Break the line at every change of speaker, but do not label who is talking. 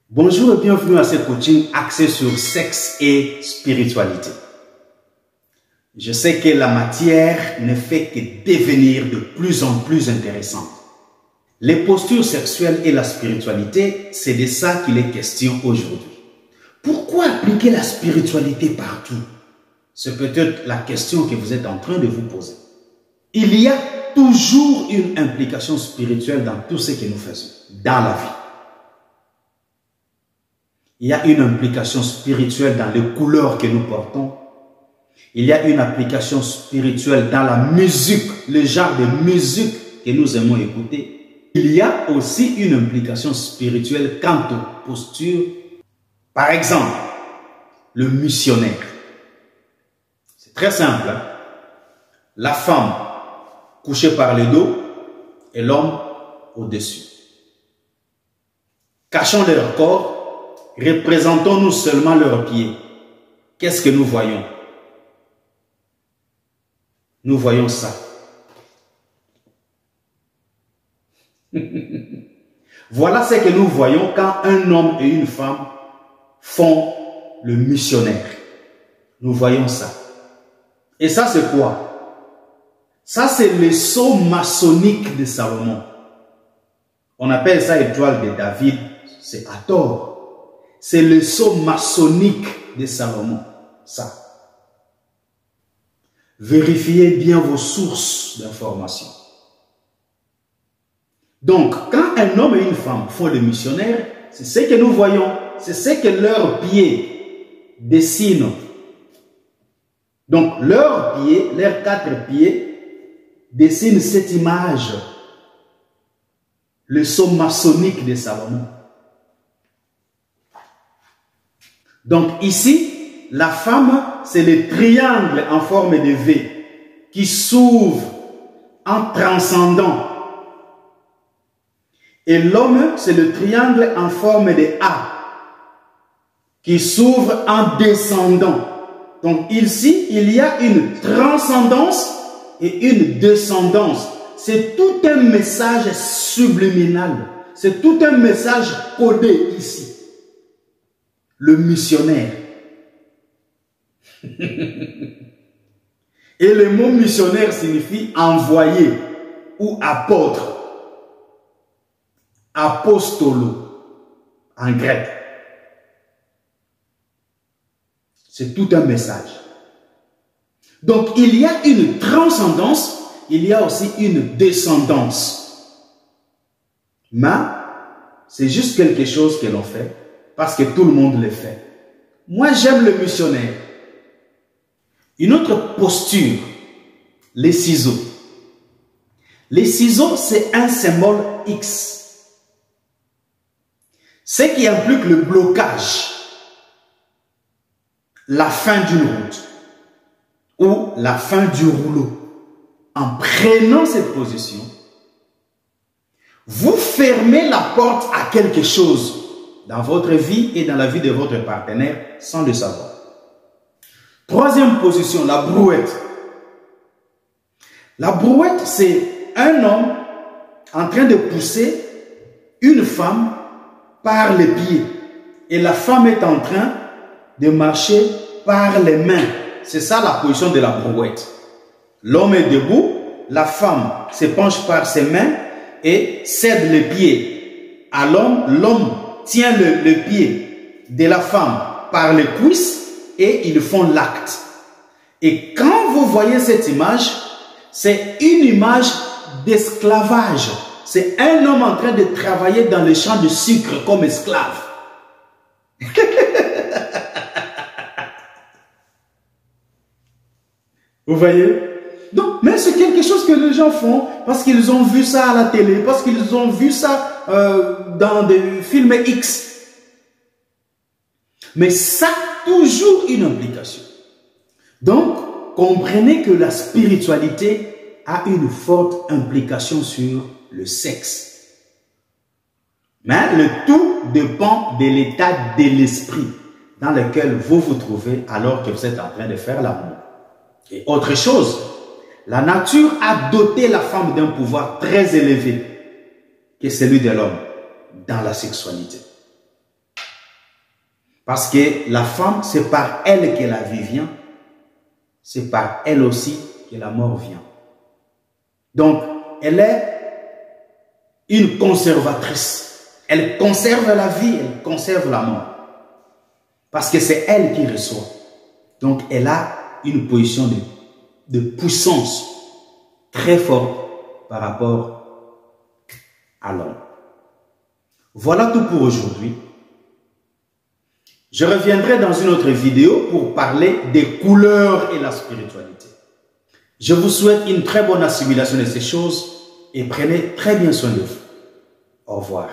Bonjour et bienvenue à ce coaching axé sur sexe et spiritualité. Je sais que la matière ne fait que devenir de plus en plus intéressante. Les postures sexuelles et la spiritualité, c'est de ça qu'il est question aujourd'hui. Pourquoi appliquer la spiritualité partout? C'est peut-être la question que vous êtes en train de vous poser. Il y a toujours une implication spirituelle dans tout ce que nous faisons, dans la vie. Il y a une implication spirituelle dans les couleurs que nous portons. Il y a une application spirituelle dans la musique, le genre de musique que nous aimons écouter. Il y a aussi une implication spirituelle quant aux postures. Par exemple, le missionnaire. C'est très simple. Hein? La femme couchée par le dos et l'homme au-dessus. Cachons leur corps. Représentons-nous seulement leurs pieds. Qu'est-ce que nous voyons? Nous voyons ça. Voilà ce que nous voyons quand un homme et une femme font le missionnaire. Nous voyons ça. Et ça, c'est quoi? Ça, c'est le sceau maçonnique de Salomon. On appelle ça étoile de David. C'est à tort. C'est le sceau maçonnique de Salomon, ça. Vérifiez bien vos sources d'information. Donc, quand un homme et une femme font le missionnaire, c'est ce que nous voyons, c'est ce que leurs pieds dessinent. Donc, leurs pieds, leurs 4 pieds, dessinent cette image, le sceau maçonnique de Salomon. Donc ici, la femme, c'est le triangle en forme de V qui s'ouvre en transcendant. Et l'homme, c'est le triangle en forme de A qui s'ouvre en descendant. Donc ici, il y a une transcendance et une descendance. C'est tout un message subliminal. C'est tout un message codé ici. Le missionnaire. Et le mot missionnaire signifie envoyé ou apôtre. Apostolo en grec. C'est tout un message. Donc il y a une transcendance, il y a aussi une descendance. Mais c'est juste quelque chose que l'on fait parce que tout le monde le fait. Moi, j'aime le missionnaire. Une autre posture, les ciseaux. Les ciseaux, c'est un symbole X. Ce qui implique le blocage, la fin d'une route ou la fin du rouleau. En prenant cette position, vous fermez la porte à quelque chose dans votre vie et dans la vie de votre partenaire sans le savoir. Troisième position, la brouette. La brouette, c'est un homme en train de pousser une femme par les pieds. Et la femme est en train de marcher par les mains. C'est ça la position de la brouette. L'homme est debout, la femme se penche par ses mains et cède les pieds à l'homme. L'homme tient le pied de la femme par les cuisses et ils font l'acte. Et quand vous voyez cette image, c'est une image d'esclavage. C'est un homme en train de travailler dans les champs de sucre comme esclave. Vous voyez? Donc, mais c'est quelque chose que les gens font parce qu'ils ont vu ça à la télé, parce qu'ils ont vu ça dans des films X. Mais ça a toujours une implication. Donc, comprenez que la spiritualité a une forte implication sur le sexe. Mais le tout dépend de l'état de l'esprit dans lequel vous vous trouvez alors que vous êtes en train de faire l'amour. Et autre chose, la nature a doté la femme d'un pouvoir très élevé que celui de l'homme dans la sexualité. Parce que la femme, c'est par elle que la vie vient. C'est par elle aussi que la mort vient. Donc, elle est une conservatrice. Elle conserve la vie, elle conserve la mort. Parce que c'est elle qui reçoit. Donc, elle a une position de puissance très forte par rapport à l'homme. Voilà tout pour aujourd'hui. Je reviendrai dans une autre vidéo pour parler des couleurs et la spiritualité. Je vous souhaite une très bonne assimilation de ces choses et prenez très bien soin de vous. Au revoir.